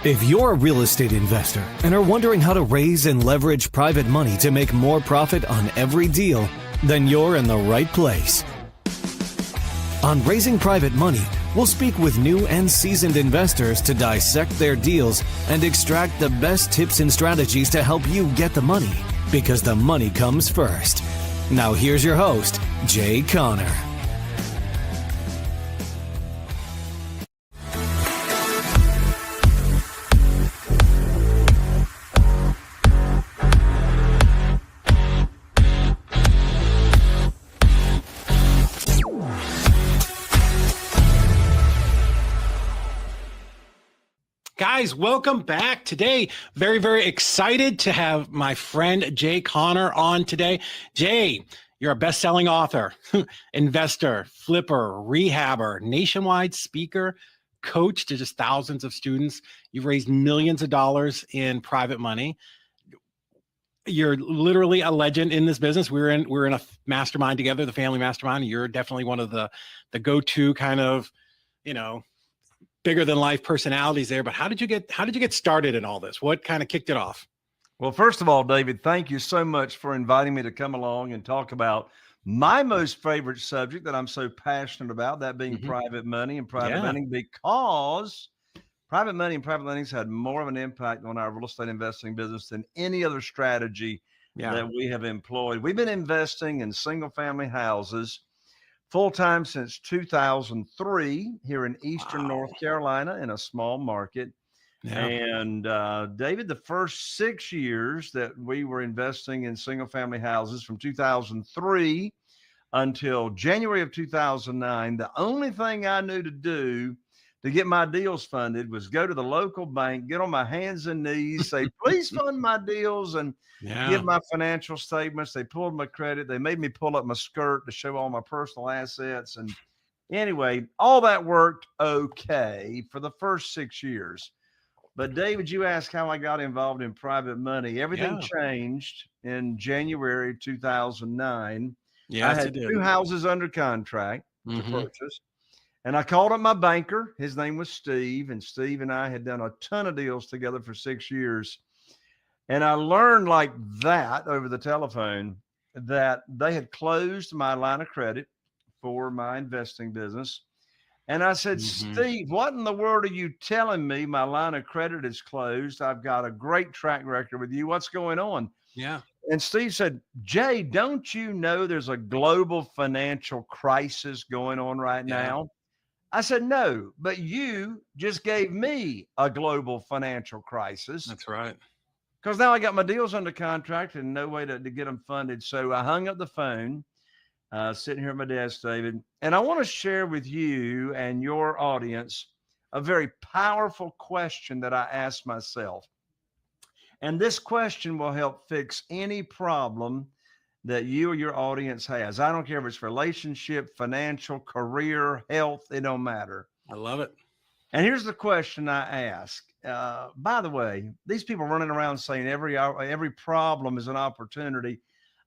If you're a real estate investor and are wondering how to raise and leverage private money to make more profit on every deal, then you're in the right place. On Raising Private Money, we'll speak with new and seasoned investors to dissect their deals and extract the best tips and strategies to help you get the money, because the money comes first. Now here's your host, Jay Conner. Guys, welcome back. Today, very, very excited to have my friend Jay Conner on today. Jay, you're a best-selling author, investor, flipper, rehabber, nationwide speaker, coach to just thousands of students. You've raised millions of dollars in private money. You're literally a legend in this business. We're in a mastermind together, the family mastermind. You're definitely one of the go-to kind of, bigger than life personalities there. But how did you get started in all this? What kind of kicked it off? Well, first of all, David, thank you so much for inviting me to come along and talk about my most favorite subject that I'm so passionate about, that being private money and private lending, because private money and private lending has had more of an impact on our real estate investing business than any other strategy that we have employed. We've been investing in single family houses full-time since 2003 here in Eastern North Carolina in a small market. And David, the first 6 years that we were investing in single-family houses from 2003 until January of 2009, the only thing I knew to do to get my deals funded was go to the local bank, get on my hands and knees, say, please fund my deals, and give my financial statements. They pulled my credit. They made me pull up my skirt to show all my personal assets. And anyway, all that worked okay for the first 6 years. But David, you asked how I got involved in private money. Everything changed in January 2009. I had 2 houses under contract to purchase. And I called up my banker. His name was Steve. And Steve and I had done a ton of deals together for 6 years. And I learned like that over the telephone that they had closed my line of credit for my investing business. And I said, Steve, what in the world are you telling me? My line of credit is closed. I've got a great track record with you. What's going on? Yeah. And Steve said, Jay, don't you know there's a global financial crisis going on right now? I said, no, but you just gave me a global financial crisis. That's right. Because now I got my deals under contract and no way to get them funded. So I hung up the phone, sitting here at my desk, David, and I want to share with you and your audience a very powerful question that I asked myself. And this question will help fix any problem that you or your audience has. I don't care if it's relationship, financial, career, health, it don't matter. I love it. And here's the question I ask. By the way, these people running around saying every problem is an opportunity.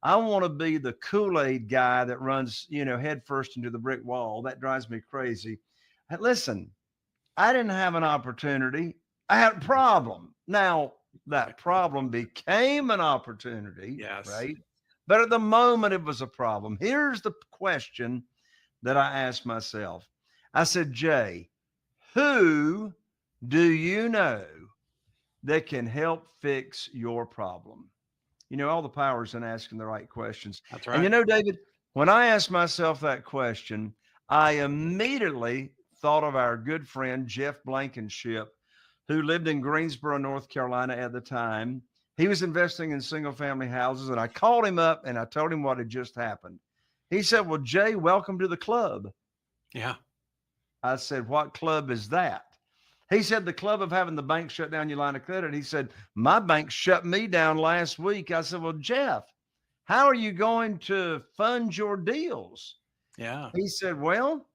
I want to be the Kool-Aid guy that runs, head first into the brick wall. That drives me crazy. And listen, I didn't have an opportunity. I had a problem. Now, that problem became an opportunity, right? But at the moment, it was a problem. Here's the question that I asked myself. I said, Jay, who do you know that can help fix your problem? All the power is in asking the right questions. That's right. And David, when I asked myself that question, I immediately thought of our good friend, Jeff Blankenship, who lived in Greensboro, North Carolina at the time. He was investing in single family houses, and I called him up and I told him what had just happened. He said, well, Jay, welcome to the club. Yeah. I said, what club is that? He said, the club of having the bank shut down your line of credit. He said, my bank shut me down last week. I said, well, Jeff, how are you going to fund your deals? Yeah. He said, well,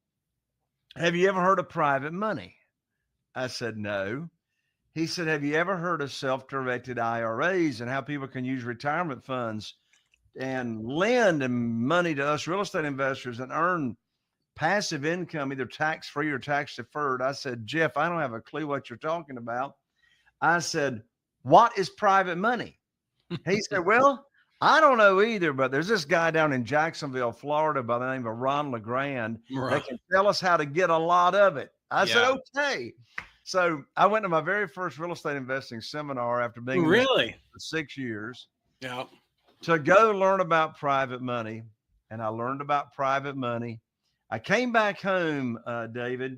have you ever heard of private money? I said, no. He said, have you ever heard of self-directed IRAs and how people can use retirement funds and lend money to us real estate investors and earn passive income, either tax-free or tax-deferred? I said, Jeff, I don't have a clue what you're talking about. I said, what is private money? He said, well, I don't know either, but there's this guy down in Jacksonville, Florida by the name of Ron LeGrand that can tell us how to get a lot of it. I said, okay. So I went to my very first real estate investing seminar after being in this for 6 years to go learn about private money. And I learned about private money. I came back home, David,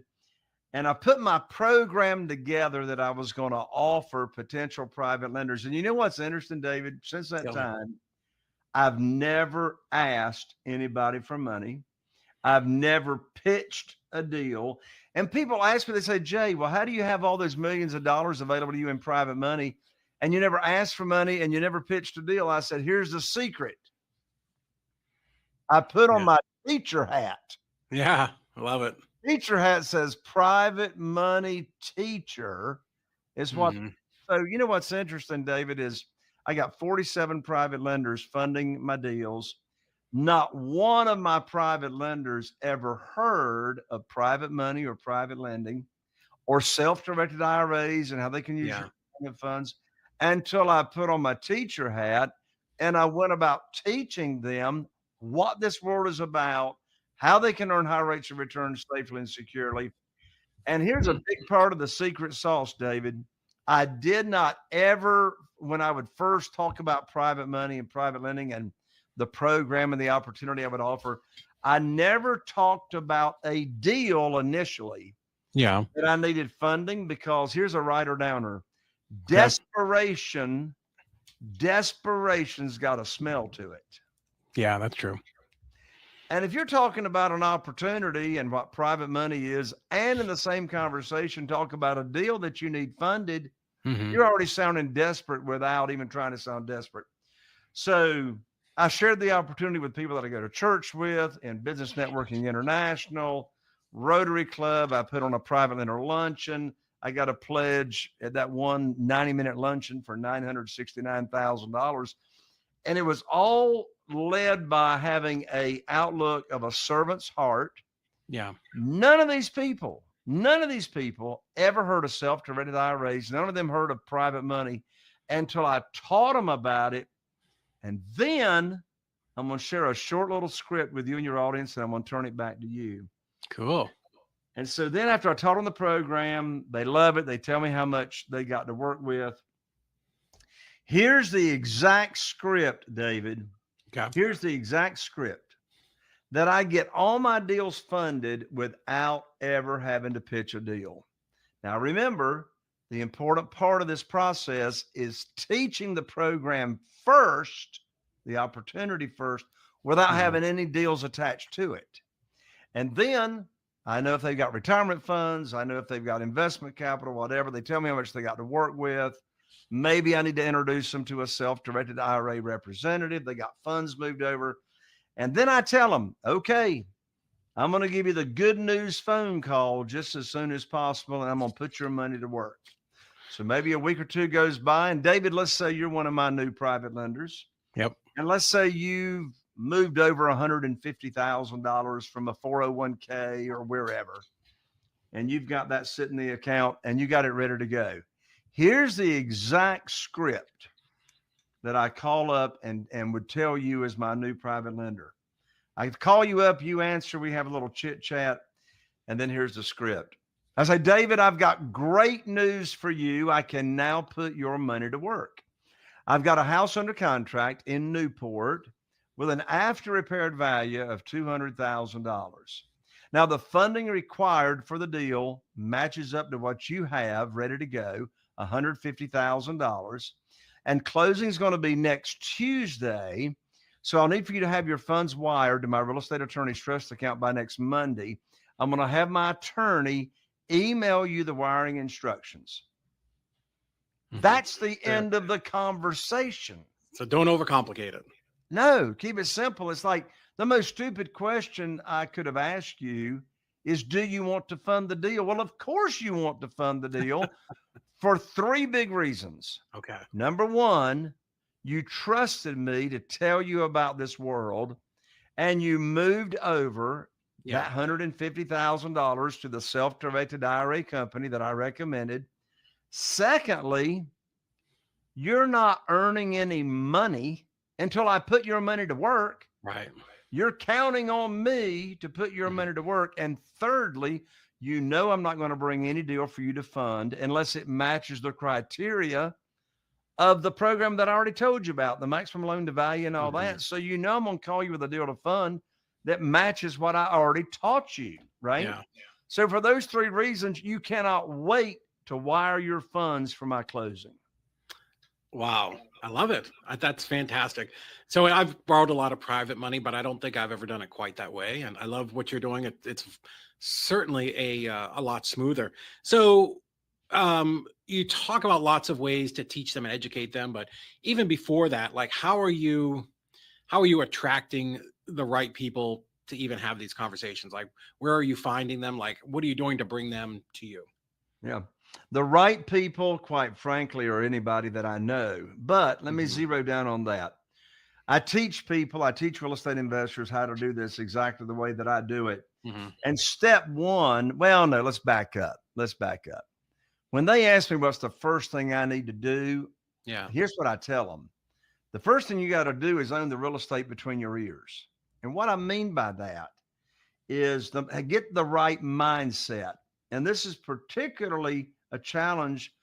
and I put my program together that I was going to offer potential private lenders. And you know what's interesting, David? Since that time, I've never asked anybody for money. I've never pitched a deal. And people ask me, they say, Jay, well, how do you have all those millions of dollars available to you in private money? And you never asked for money and you never pitched a deal. I said, here's the secret. I put on my teacher hat. Yeah, I love it. Teacher hat says private money teacher is what. So you know what's interesting, David, is I got 47 private lenders funding my deals. Not one of my private lenders ever heard of private money or private lending or self-directed IRAs and how they can use your funds until I put on my teacher hat and I went about teaching them what this world is about, how they can earn high rates of return safely and securely. And here's a big part of the secret sauce, David. I did not ever, when I would first talk about private money and private lending and the program and the opportunity I would offer, I never talked about a deal initially. That I needed funding, because here's a writer downer. Desperation's got a smell to it. Yeah, that's true. And if you're talking about an opportunity and what private money is, and in the same conversation, talk about a deal that you need funded, you're already sounding desperate without even trying to sound desperate. So I shared the opportunity with people that I go to church with in Business Networking International, Rotary Club. I put on a private lender luncheon. I got a pledge at that one 90-minute luncheon for $969,000. And it was all led by having a outlook of a servant's heart. None of these people ever heard of self-directed IRAs. None of them heard of private money until I taught them about it. And then I'm going to share a short little script with you and your audience, and I'm going to turn it back to you. Cool. And so then after I taught them the program, they love it. They tell me how much they got to work with. Here's the exact script, David. Here's the exact script that I get all my deals funded without ever having to pitch a deal. Now, remember, the important part of this process is teaching the program first, the opportunity first, without having any deals attached to it. And then I know if they've got retirement funds, I know if they've got investment capital, whatever. They tell me how much they got to work with. Maybe I need to introduce them to a self-directed IRA representative. They got funds moved over. And then I tell them, okay, I'm going to give you the good news phone call just as soon as possible, and I'm going to put your money to work. So maybe a week or two goes by, and David, let's say you're one of my new private lenders. And let's say you've moved over $150,000 from a 401k or wherever, and you've got that sitting in the account and you got it ready to go. Here's the exact script that I call up and would tell you as my new private lender. I call you up, you answer, we have a little chit chat, and then here's the script. I say, David, I've got great news for you. I can now put your money to work. I've got a house under contract in Newport with an after repaired value of $200,000. Now, the funding required for the deal matches up to what you have ready to go, $150,000. And closing is going to be next Tuesday. So I'll need for you to have your funds wired to my real estate attorney's trust account by next Monday. I'm going to have my attorney email you the wiring instructions. That's the end of the conversation. So don't overcomplicate it. No, keep it simple. It's like the most stupid question I could have asked you is, do you want to fund the deal? Well, of course you want to fund the deal for three big reasons. Okay. Number one, you trusted me to tell you about this world, and you moved over that $150,000 to the self-directed IRA company that I recommended. Secondly, you're not earning any money until I put your money to work. Right. You're counting on me to put your money to work. And thirdly, I'm not going to bring any deal for you to fund unless it matches the criteria of the program that I already told you about, the maximum loan to value and all that. So I'm going to call you with a deal to fund that matches what I already taught you, right? Yeah. So for those three reasons, you cannot wait to wire your funds for my closing. Wow. I love it. That's fantastic. So I've borrowed a lot of private money, but I don't think I've ever done it quite that way. And I love what you're doing. It's certainly a lot smoother. So you talk about lots of ways to teach them and educate them, but even before that, like how are you attracting the right people to even have these conversations? Like, where are you finding them? Like, what are you doing to bring them to you? Yeah. The right people, quite frankly, are anybody that I know. But let me zero down on that. I teach real estate investors how to do this exactly the way that I do it. And step one, let's back up. When they ask me what's the first thing I need to do, here's what I tell them. The first thing you got to do is own the real estate between your ears. And what I mean by that is get the right mindset. And this is particularly a challenge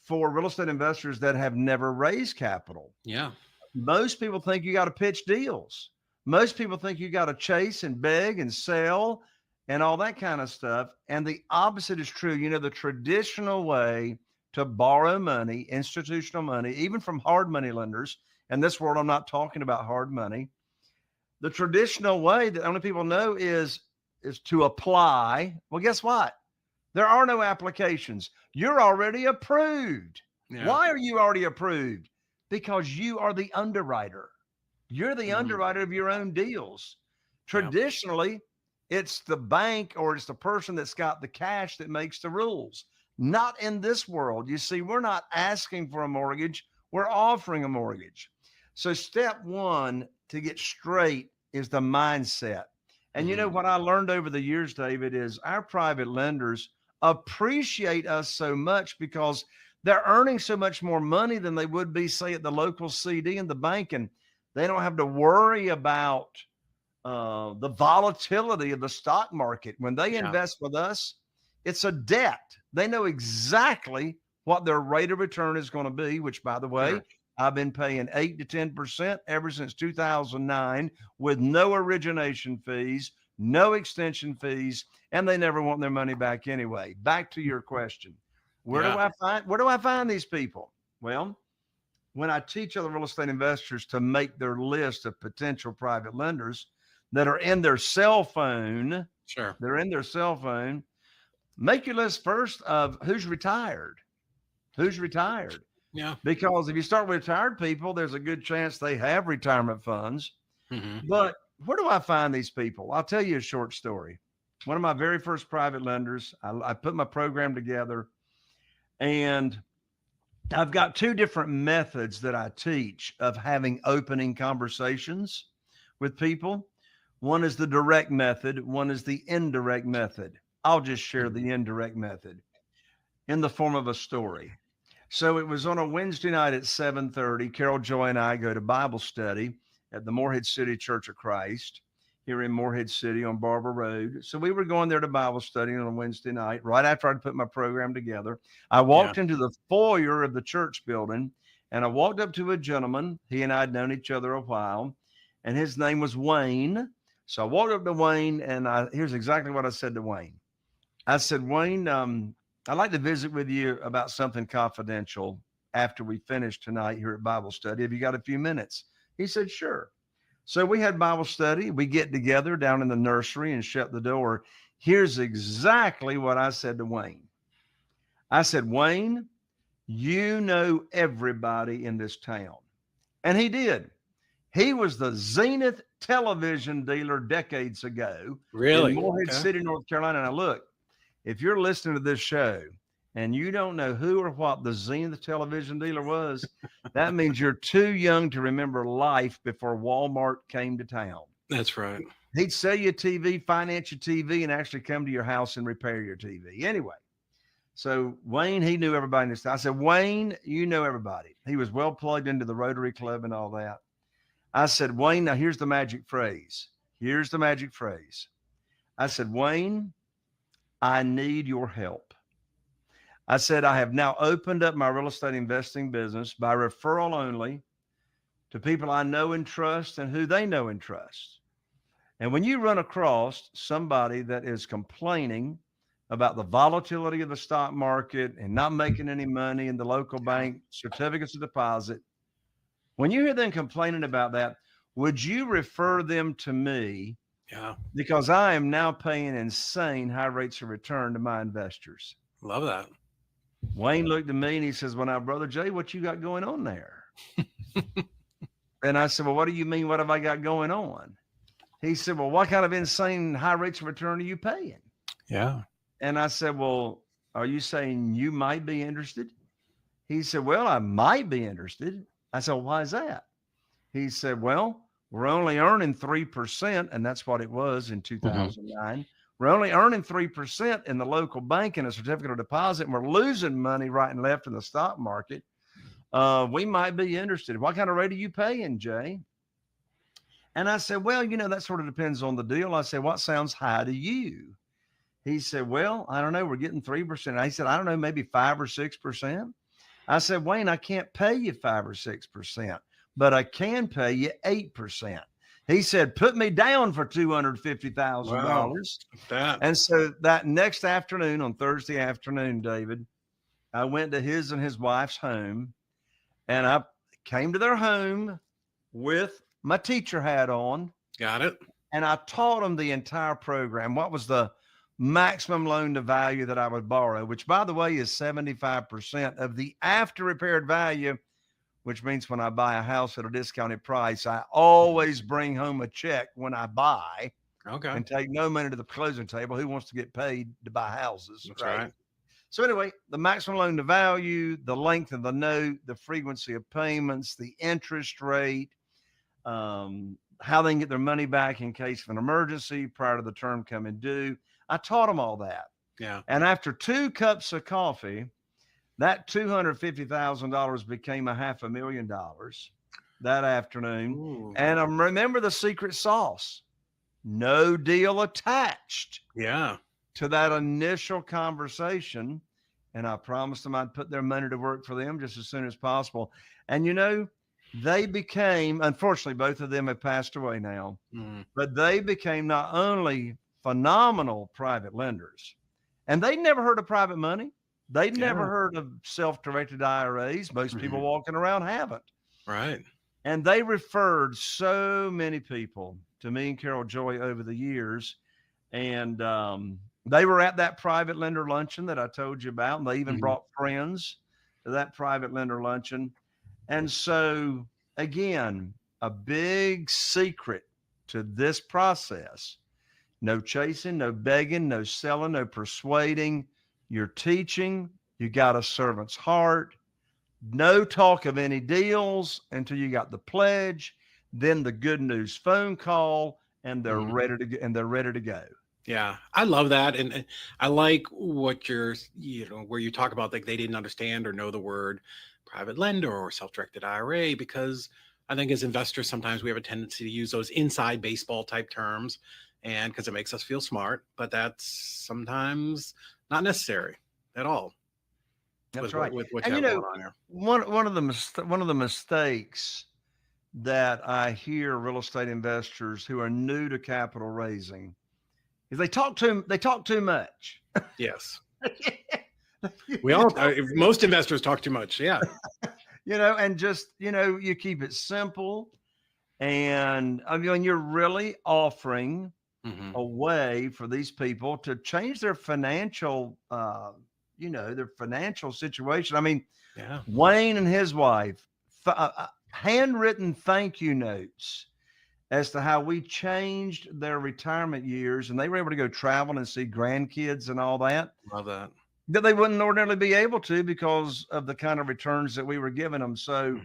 for real estate investors that have never raised capital. Yeah. Most people think you got to pitch deals. Most people think you got to chase and beg and sell and all that kind of stuff. And the opposite is true. The traditional way to borrow money, institutional money, even from hard money lenders. In this world, I'm not talking about hard money. The traditional way that only people know is to apply. Well, guess what? There are no applications. You're already approved. Yeah. Why are you already approved? Because you are the underwriter. You're the underwriter of your own deals. Traditionally, it's the bank or it's the person that's got the cash that makes the rules. Not in this world. You see, we're not asking for a mortgage. We're offering a mortgage. So step one to get straight is the mindset. And what I learned over the years, David, is our private lenders appreciate us so much because they're earning so much more money than they would be, say, at the local CD and the bank. And they don't have to worry about the volatility of the stock market. When they invest with us, it's a debt. They know exactly what their rate of return is going to be, which, by the way, I've been paying 8 to 10% ever since 2009 with no origination fees, no extension fees, and they never want their money back anyway. Back to your question. Where do I find these people? Well, when I teach other real estate investors to make their list of potential private lenders that are in their cell phone, they're in their cell phone, make your list first of who's retired. Yeah. Because if you start with retired people, there's a good chance they have retirement funds. But where do I find these people? I'll tell you a short story. One of my very first private lenders, I put my program together, and I've got two different methods that I teach of having opening conversations with people. One is the direct method. One is the indirect method. I'll just share the indirect method in the form of a story. So it was on a Wednesday night at 7:30. Carol Joy and I go to Bible study at the Morehead City Church of Christ here in Morehead City on Barber Road. So we were going there to Bible study on a Wednesday night, right after I'd put my program together. I walked into the foyer of the church building, and I walked up to a gentleman. He and I had known each other a while, and his name was Wayne. So I walked up to Wayne, and here's exactly what I said to Wayne. I said, Wayne, I'd like to visit with you about something confidential after we finish tonight here at Bible study. Have you got a few minutes? He said, sure. So we had Bible study. We get together down in the nursery and shut the door. Here's exactly what I said to Wayne. I said, Wayne, you know everybody in this town. And he did. He was the Zenith television dealer decades ago. Really? In Morehead City, North Carolina. Now look, if you're listening to this show and you don't know who or what the Zenith television dealer was, that means you're too young to remember life before Walmart came to town. That's right. He'd sell you a TV, finance your TV, and actually come to your house and repair your TV. Anyway, So Wayne, he knew everybody in this town. I said, Wayne, you know everybody. He was well plugged into the Rotary Club and all that. I said, Wayne, now here's the magic phrase. Here's the magic phrase. I said, Wayne, I need your help. I said, I have now opened up my real estate investing business by referral only to people I know and trust and who they know and trust. And when you run across somebody that is complaining about the volatility of the stock market and not making any money in the local bank certificates of deposit, when you hear them complaining about that, would you refer them to me? Yeah. Because I am now paying insane high rates of return to my investors. Love that. Wayne looked at me and he says, well, now, Brother Jay, what you got going on there? And I said, well, what do you mean? What have I got going on? He said, well, what kind of insane high rates of return are you paying? Yeah. And I said, well, are you saying you might be interested? He said, well, I might be interested. I said, well, why is that? He said, well, we're only earning 3%, and that's what it was in 2009. We're only earning 3% in the local bank in a certificate of deposit, and we're losing money right and left in the stock market. We might be interested. What kind of rate are you paying, Jay? And I said, well, that sort of depends on the deal. I said, what sounds high to you? He said, well, I don't know. We're getting 3%. I said, I don't know, maybe 5 or 6%. I said, Wayne, I can't pay you 5 or 6%, but I can pay you 8%. He said, put me down for $250,000. Wow, and so that next afternoon, on Thursday afternoon, David, I went to his and his wife's home, and I came to their home with my teacher hat on. Got it. And I taught them the entire program. What was the maximum loan to value that I would borrow, which, by the way, is 75% of the after repaired value, which means when I buy a house at a discounted price, I always bring home a check when I buy. Okay. And take no money to the closing table. Who wants to get paid to buy houses? That's right. So anyway, the maximum loan to value, the length of the note, the frequency of payments, the interest rate, how they can get their money back in case of an emergency prior to the term coming due. I taught them all that. Yeah. And after 2 cups of coffee, that $250,000 became $500,000 that afternoon. Ooh. And I remember the secret sauce: no deal attached. Yeah. To that initial conversation. And I promised them I'd put their money to work for them just as soon as possible. And they became, unfortunately, both of them have passed away now, but they became not only phenomenal private lenders, and they'd never heard of private money. They'd never heard of self-directed IRAs. Most people walking around haven't. Right. And they referred so many people to me and Carol Joy over the years. And they were at that private lender luncheon that I told you about. And they even brought friends to that private lender luncheon. And so, again, a big secret to this process: no chasing, no begging, no selling, no persuading. You're teaching. You got a servant's heart. No talk of any deals until you got the pledge, then the good news phone call, and they're ready to go. And they're ready to go. Yeah, I love that. And I like what you're, where you talk about, like, they didn't understand or know the word private lender or self-directed IRA, because I think as investors, sometimes we have a tendency to use those inside baseball type terms, and because it makes us feel smart, but that's sometimes not necessary at all. That's right. With what you have going on here. One of the mistakes that I hear real estate investors who are new to capital raising is they talk too much. Yes. Most investors talk too much. Yeah. And just, you keep it simple. And I mean, you're really offering a way for these people to change their financial, their financial situation. I mean, Wayne and his wife, handwritten thank you notes as to how we changed their retirement years, and they were able to go travel and see grandkids and all that. Love that. That they wouldn't ordinarily be able to because of the kind of returns that we were giving them. So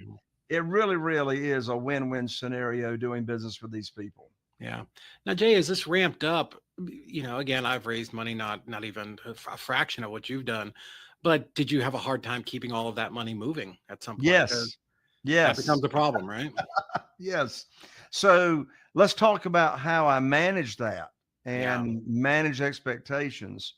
it really, really is a win-win scenario doing business with these people. Yeah. Now, Jay, as this ramped up, again, I've raised money, not even a fraction of what you've done. But did you have a hard time keeping all of that money moving at some point? Yes. Because that Yes. becomes a problem, right? Yes. So let's talk about how I manage that Yeah. and manage expectations.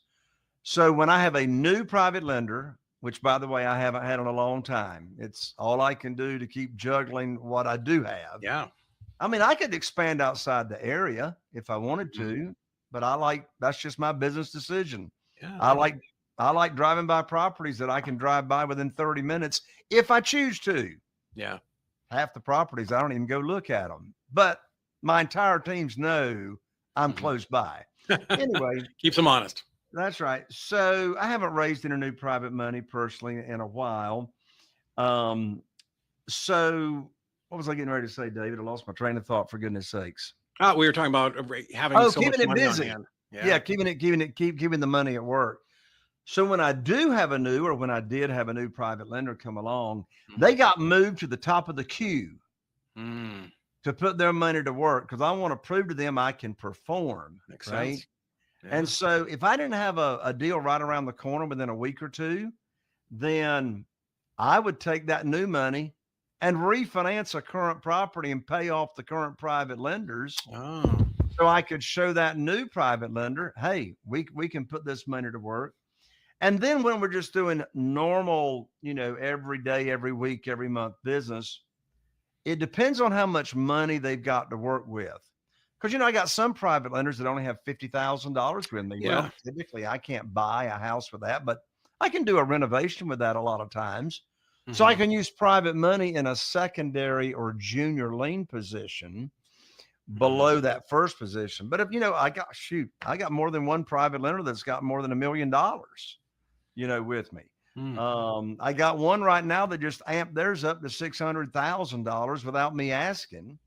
So when I have a new private lender, which by the way, I haven't had in a long time, it's all I can do to keep juggling what I do have. Yeah. I mean, I could expand outside the area if I wanted Mhm. to, but that's just my business decision. Yeah. I like, I like driving by properties that I can drive by within 30 minutes if I choose to. Yeah. Half the properties, I don't even go look at them, but my entire teams know I'm Mhm. close by. Anyway, Keeps them honest. that's right. So I haven't raised any new private money personally in a while. Um, so what was I getting ready to say, David? I lost my train of thought, for goodness sakes. Oh, we were talking about having Oh, so much keeping it money on busy. hand. Yeah, Yeah. keeping the money at work. So when I do have a new, or when I did have a new private lender come along, they Mhm. got moved to the top of the queue Mm, to put their money to work because I want to prove to them I can perform, makes right? sense. And Yeah. so if I didn't have a deal right around the corner within a week or two, then I would take that new money and refinance a current property and pay off the current private lenders Oh. so I could show that new private lender, hey, we can put this money to work. And then when we're just doing normal, every day, every week, every month business, it depends on how much money they've got to work with. Because, I got some private lenders that only have $50,000 with me. Yeah. Well, typically I can't buy a house with that, but I can do a renovation with that a lot of times. So I Mhm. can use private money in a secondary or junior lien position Mhm. below that first position. But if, I got more than one private lender that's got more than $1 million, with me. Mm. I got one right now that just amped theirs up to $600,000 without me asking.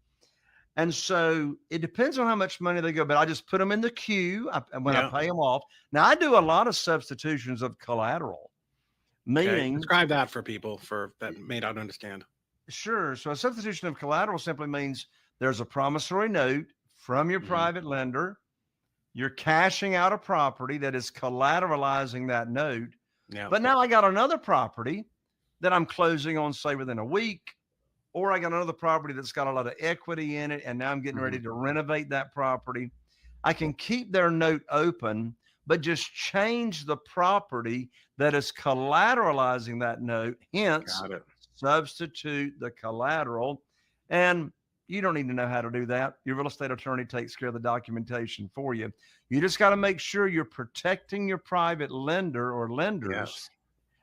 And so it depends on how much money they go, but I just put them in the queue when I Yeah. pay them off. Now I do a lot of substitutions of collateral, Okay. meaning, Describe that for people that may not understand. sure. So a substitution of collateral simply means there's a promissory note from your Mhm. private lender. You're cashing out a property that is collateralizing that note. Yeah. But now I got another property that I'm closing on, say, within a week, or I got another property that's got a lot of equity in it, and now I'm getting ready Mhm. to renovate that property. I can keep their note open, but just change the property that is collateralizing that note, hence Got it. substitute the collateral. And you don't need to know how to do that. Your real estate attorney takes care of the documentation for you. You just got to make sure you're protecting your private lender or lenders. Yes.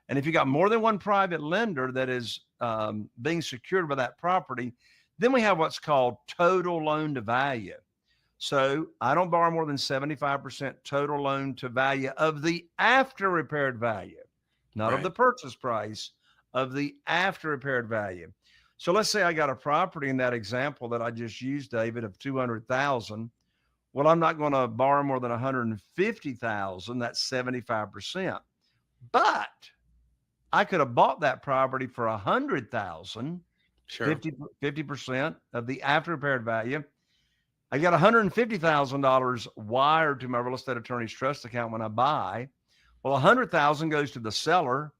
And if you got more than one private lender that is being secured by that property, then we have what's called total loan to value. So I don't borrow more than 75% total loan to value of the after repaired value, not of Right. the purchase price, of the after repaired value. So let's say I got a property in that example that I just used, David, of 200,000. Well, I'm not going to borrow more than 150,000. That's 75%. But I could have bought that property for 100,000, Sure. 50% of the after repaired value. I got $150,000 wired to my real estate attorney's trust account when I buy. Well, 100,000 goes to the seller,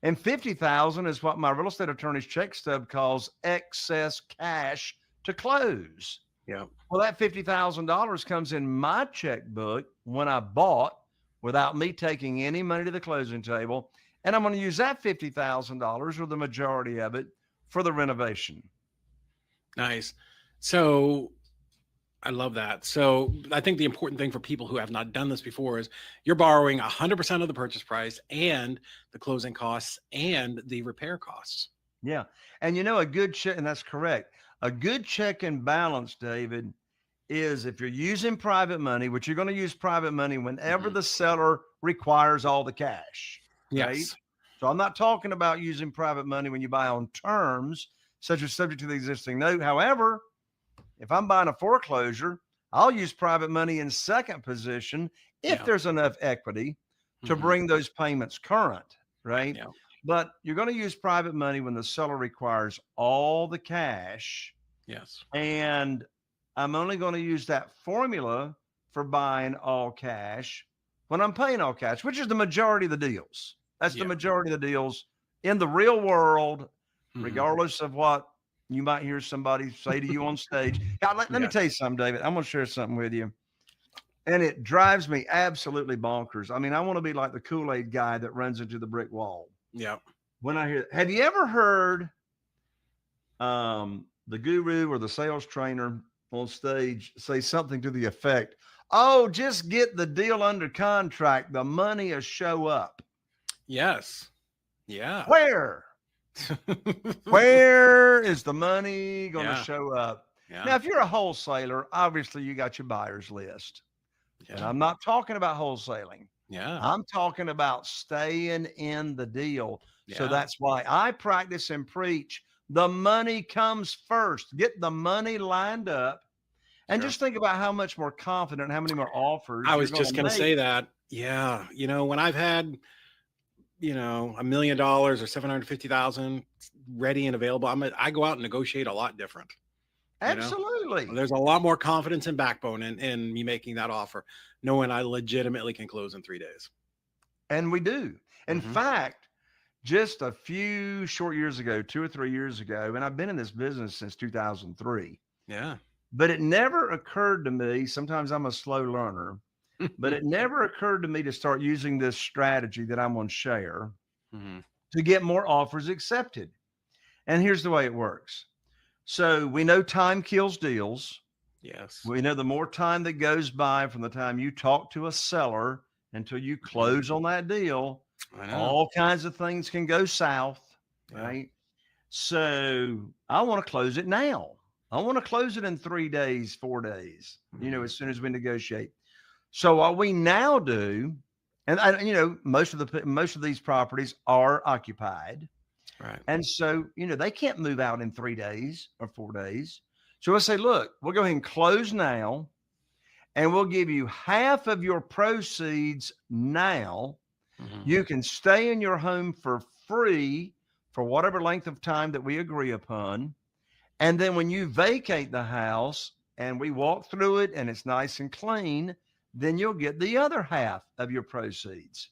and 50,000 is what my real estate attorney's check stub calls excess cash to close. Yeah. Well, that $50,000 comes in my checkbook when I bought without me taking any money to the closing table. And I'm going to use that $50,000 or the majority of it for the renovation. Nice. So I love that. So I think the important thing for people who have not done this before is you're borrowing 100% of the purchase price and the closing costs and the repair costs. Yeah. And a good check, and that's correct. A good check and balance, David, is if you're using private money, which you're going to use private money whenever Mhm. the seller requires all the cash, right? Yes. So I'm not talking about using private money when you buy on terms, such as subject to the existing note. However, if I'm buying a foreclosure, I'll use private money in second position if Yeah. there's enough equity to Mhm. bring those payments current, right? Yeah. But you're going to use private money when the seller requires all the cash. Yes. And I'm only going to use that formula for buying all cash when I'm paying all cash, which is the majority of the deals. That's the majority of the deals in the real world, regardless of what you might hear somebody say to you on stage. Now, let me tell you something, David. I'm going to share something with you. And it drives me absolutely bonkers. I mean, I want to be like the Kool-Aid guy that runs into the brick wall. Yeah. When I hear, have you ever heard the guru or the sales trainer on stage say something to the effect, "Oh, just get the deal under contract. The money will show up." Yes. Yeah. Where? Where is the money going to show up? Yeah. Now, if you're a wholesaler, obviously you got your buyer's list. Yeah. And I'm not talking about wholesaling. Yeah. I'm talking about staying in the deal. Yeah. So that's why I practice and preach. The money comes first. Get the money lined up. And just think about how much more confident, how many more offers. I was just going to say that. Yeah. You know, when I've had, $1 million or 750,000 ready and available, I go out and negotiate a lot different. Absolutely. There's a lot more confidence and backbone in me making that offer, knowing I legitimately can close in 3 days. And we do. In fact, just a few short years ago, 2 or 3 years ago, and I've been in this business since 2003. Yeah. But it never occurred to me, sometimes I'm a slow learner, but it never occurred to me to start using this strategy that I'm going to share to get more offers accepted. And here's the way it works. So we know time kills deals. Yes. We know the more time that goes by from the time you talk to a seller until you close on that deal, all kinds of things can go south, right? So I want to close it now. I want to close it in 3 days, 4 days, as soon as we negotiate. So what we now do, and most of these properties are occupied. Right. And so, they can't move out in 3 days or 4 days. So we'll say, look, we'll go ahead and close now, and we'll give you half of your proceeds now. You can stay in your home for free for whatever length of time that we agree upon. And then when you vacate the house and we walk through it and it's nice and clean, then you'll get the other half of your proceeds.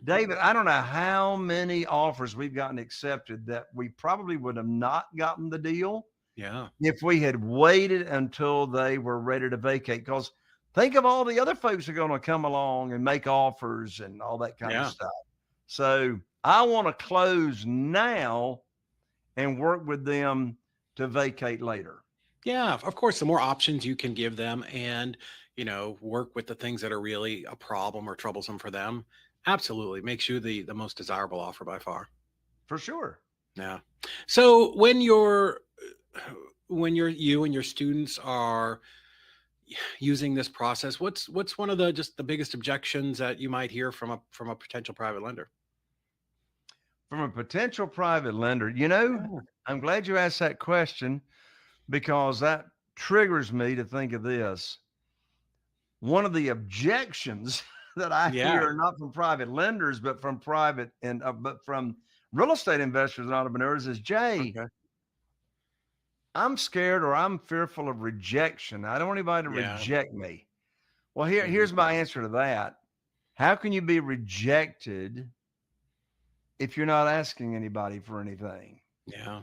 David, I don't know how many offers we've gotten accepted that we probably would have not gotten the deal if we had waited until they were ready to vacate. Because think of all the other folks who are going to come along and make offers and all that kind of stuff. So I want to close now and work with them to vacate later. Yeah, of course, the more options you can give them and, work with the things that are really a problem or troublesome for them, absolutely makes you the most desirable offer by far. For sure. Yeah. So when you and your students are using this process, what's one of the biggest objections that you might hear from a potential private lender? From a potential private lender, I'm glad you asked that question because that triggers me to think of this. One of the objections that I hear, not from private lenders, but from but from real estate investors and entrepreneurs is, Jay, I'm scared or I'm fearful of rejection. I don't want anybody to reject me. Well, here's my answer to that. How can you be rejected if you're not asking anybody for anything? Yeah.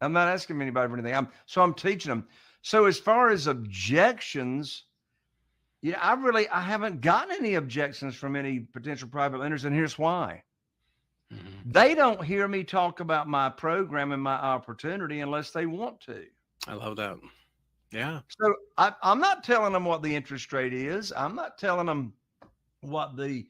I'm not asking anybody for anything. I'm teaching them. So as far as objections, I haven't gotten any objections from any potential private lenders. And here's why. They don't hear me talk about my program and my opportunity unless they want to. I love that. Yeah. So I'm not telling them what the interest rate is. I'm not telling them what the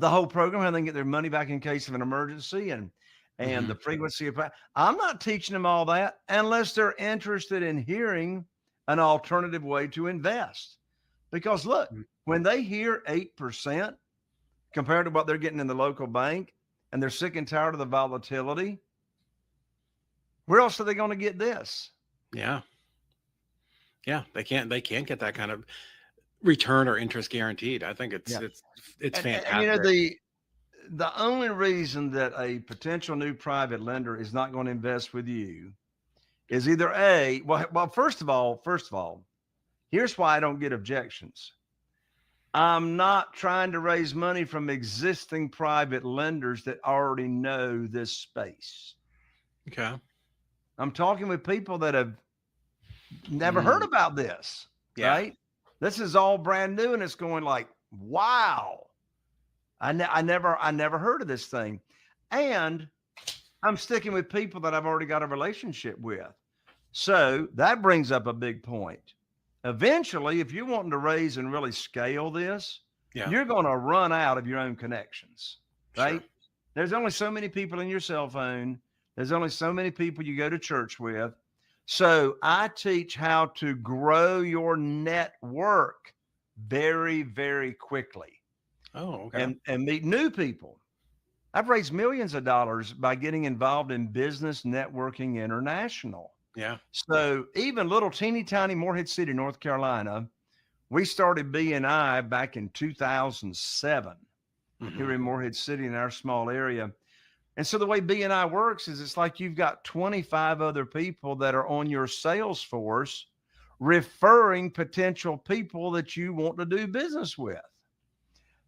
whole program, how they can get their money back in case of an emergency and the frequency of. I'm not teaching them all that unless they're interested in hearing an alternative way to invest. Because look, when they hear 8% compared to what they're getting in the local bank, and they're sick and tired of the volatility, where else are they going to get this? Yeah. Yeah. They can't get that kind of return or interest guaranteed. I think it's fantastic. And, the only reason that a potential new private lender is not going to invest with you is either first of all, here's why I don't get objections. I'm not trying to raise money from existing private lenders that already know this space. Okay. I'm talking with people that have never heard Mm, about this, yeah. right? This is all brand new, and it's going like, wow, I never heard of this thing. And I'm sticking with people that I've already got a relationship with. So that brings up a big point. Eventually, if you're wanting to raise and really scale this, Yeah. you're going to run out of your own connections, Sure. right? There's only so many people in your cell phone. There's only so many people you go to church with. So I teach how to grow your network very, very quickly Oh, okay. and meet new people. I've raised millions of dollars by getting involved in Business Networking International. Yeah. So even little teeny tiny Morehead City, North Carolina, we started BNI back in 2007 here Hmm. in Morehead City in our small area. And so the way BNI works is it's like you've got 25 other people that are on your sales force referring potential people that you want to do business with.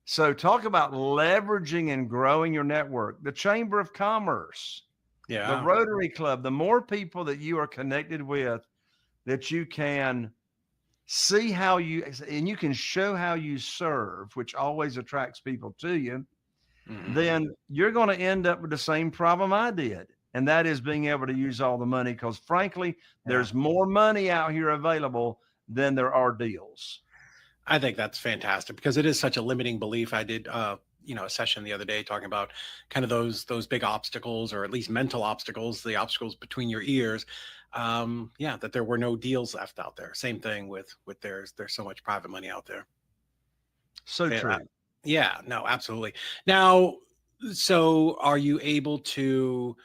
So talk about leveraging and growing your network. The Chamber of Commerce, the Yeah. Rotary Club, the more people that you are connected with that you can see how you, and you can show how you serve, which always attracts people to you, Hmm. then you're going to end up with the same problem I did. And that is being able to use all the money because frankly, Yeah. there's more money out here available than there are deals. I think that's fantastic because it is such a limiting belief. I did, a session the other day talking about kind of those big obstacles, or at least mental obstacles, the obstacles between your ears. Yeah, that there were no deals left out there. Same thing with there's so much private money out there. So Yeah, true. yeah, no, absolutely. Now, so are you able to,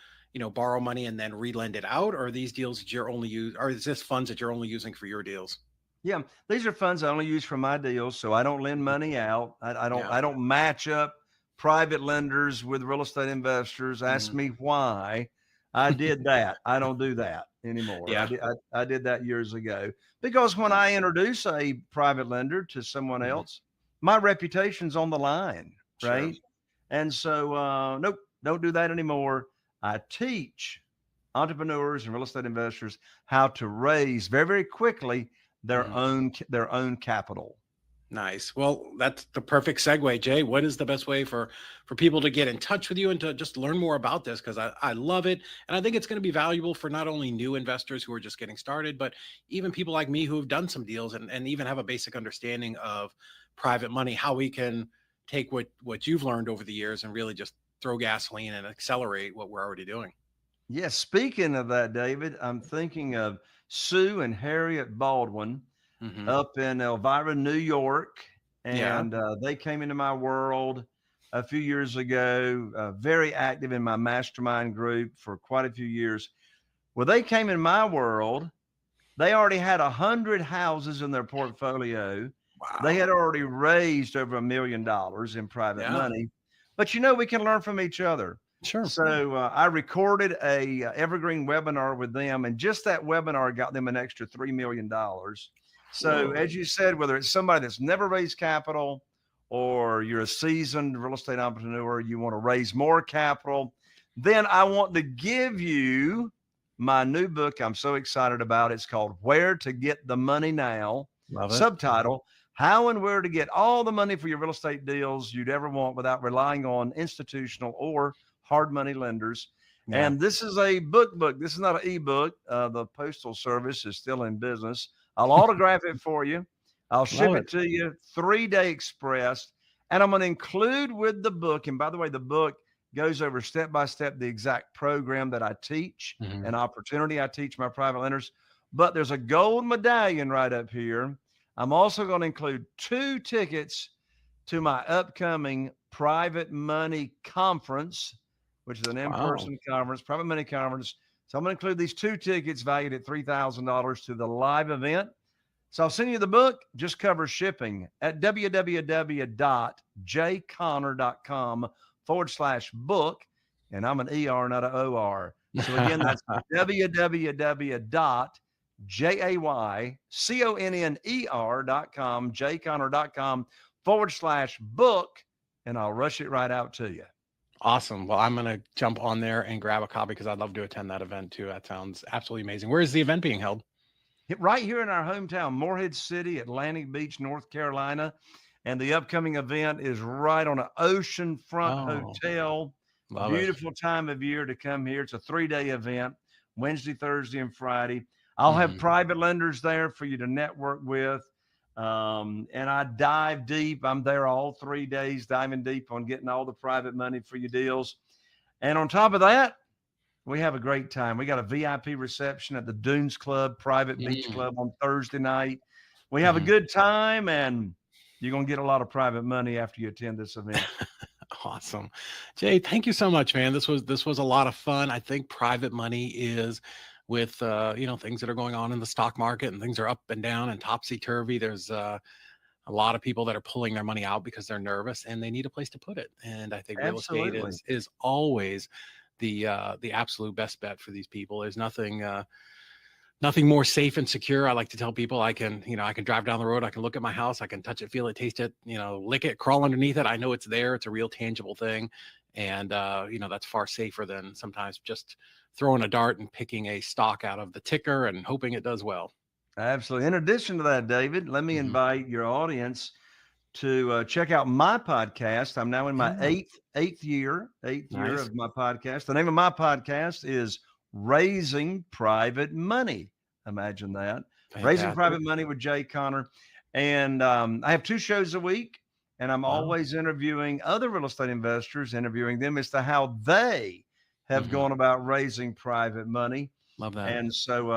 borrow money and then relend it out, or are these deals that you're only use, or is this funds that you're only using for your deals? Yeah, these are funds I only use for my deals, so I don't lend Mhm. money out. Yeah. I don't match up private lenders with real estate investors. Ask Mhm. me why. I did that. I don't do that anymore. Yeah. I did that years ago because when I Nice. introduce a private lender to someone Mhm. else, my reputation's on the line, Sure. right? And so, nope, don't do that anymore. I teach entrepreneurs and real estate investors how to raise very, very quickly Mhm. their own capital. Nice. Well, that's the perfect segue, Jay. What is the best way for people to get in touch with you and to just learn more about this? Because I love it. And I think it's going to be valuable for not only new investors who are just getting started, but even people like me who have done some deals and even have a basic understanding of private money, how we can take what you've learned over the years and really just throw gasoline and accelerate what we're already doing. Yes, speaking of that, David, I'm thinking of Sue and Harriet Baldwin Hmm. up in Elvira, New York, Yeah. and they came into my world a few years ago. Very active in my mastermind group for quite a few years. Well, they came in my world. They already had 100 houses in their portfolio. They Wow. had already raised over $1 million in private Yeah. money. But we can learn from each other. Sure. So I recorded a evergreen webinar with them, and just that webinar got them an extra $3 million. So Whoa. as you said, whether it's somebody that's never raised capital, or you're a seasoned real estate entrepreneur, you want to raise more capital, then I want to give you my new book I'm so excited about. It's called Where to Get the Money Now. Love it. Subtitle, How and Where to Get All the Money for Your Real Estate Deals You'd Ever Want Without Relying on Institutional or Hard Money Lenders. Yeah. And this is a book. This is not an ebook. The Postal Service is still in business. I'll autograph it for you. I'll ship Love it. it to you 3-day express. And I'm going to include with the book. And by the way, the book goes over step by step the exact program that I teach, Mhm. an opportunity I teach my private lenders. But there's a gold medallion right up here. I'm also going to include 2 tickets to my upcoming private money conference, which is an Wow. in-person conference, private money conference. So I'm going to include these 2 tickets valued at $3,000 to the live event. So I'll send you the book, just covers shipping at www.jconnor.com/book. And I'm an ER, not an OR. So again, that's www.jayconner.com, jconnor.com /book, and I'll rush it right out to you. Awesome. Well, I'm going to jump on there and grab a copy because I'd love to attend that event too. That sounds absolutely amazing. Where is the event being held? Right here in our hometown, Morehead City, Atlantic Beach, North Carolina. And the upcoming event is right on an oceanfront hotel. Beautiful time of year to come here. It's a 3-day event, Wednesday, Thursday, and Friday. I'll have private lenders there for you to network with. And I dive deep. I'm there all 3 days, diving deep on getting all the private money for your deals. And on top of that, we have a great time. We got a VIP reception at the Dunes Club, private beach club on Thursday night. We have a good time, and you're going to get a lot of private money after you attend this event. Awesome. Jay, thank you so much, man. This was a lot of fun. I think private money is with, things that are going on in the stock market, and things are up and down and topsy-turvy. There's a lot of people that are pulling their money out because they're nervous and they need a place to put it. And I think real estate is always the absolute best bet for these people. There's nothing more safe and secure. I like to tell people I can drive down the road. I can look at my house. I can touch it, feel it, taste it, lick it, crawl underneath it. I know it's there. It's a real tangible thing. And, that's far safer than sometimes just throwing a dart and picking a stock out of the ticker and hoping it does well. Absolutely. In addition to that, David, let me invite your audience to check out my podcast. I'm now in my eighth year of my podcast. The name of my podcast is Raising Private Money. Imagine that. Fantastic. Raising Private Money with Jay Conner. And I have 2 shows a week, and I'm always interviewing other real estate investors, interviewing them as to how they have gone about raising private money. Love that. And so,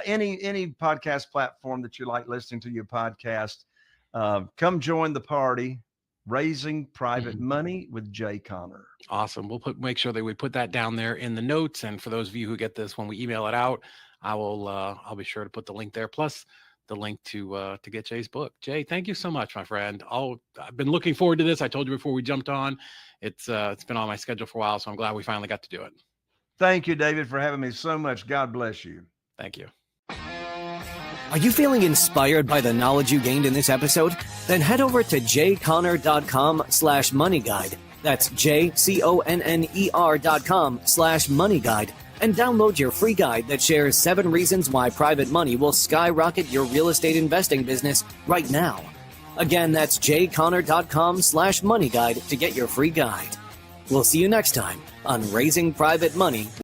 any podcast platform that you like listening to your podcast, come join the party. Raising Private Money with Jay Conner. Awesome. We'll make sure that we put that down there in the notes. And for those of you who get this when we email it out, I'll be sure to put the link there, plus the link to get Jay's book. Jay, thank you so much, my friend. I've been looking forward to this. I told you before we jumped on. It's been on my schedule for a while, so I'm glad we finally got to do it. Thank you, David, for having me so much. God bless you. Thank you. Are you feeling inspired by the knowledge you gained in this episode? Then head over to jayconner.com/moneyguide. That's JCONNER.com/moneyguide and download your free guide that shares 7 reasons why private money will skyrocket your real estate investing business right now. Again, that's jayconner.com/moneyguide to get your free guide. We'll see you next time on Raising Private Money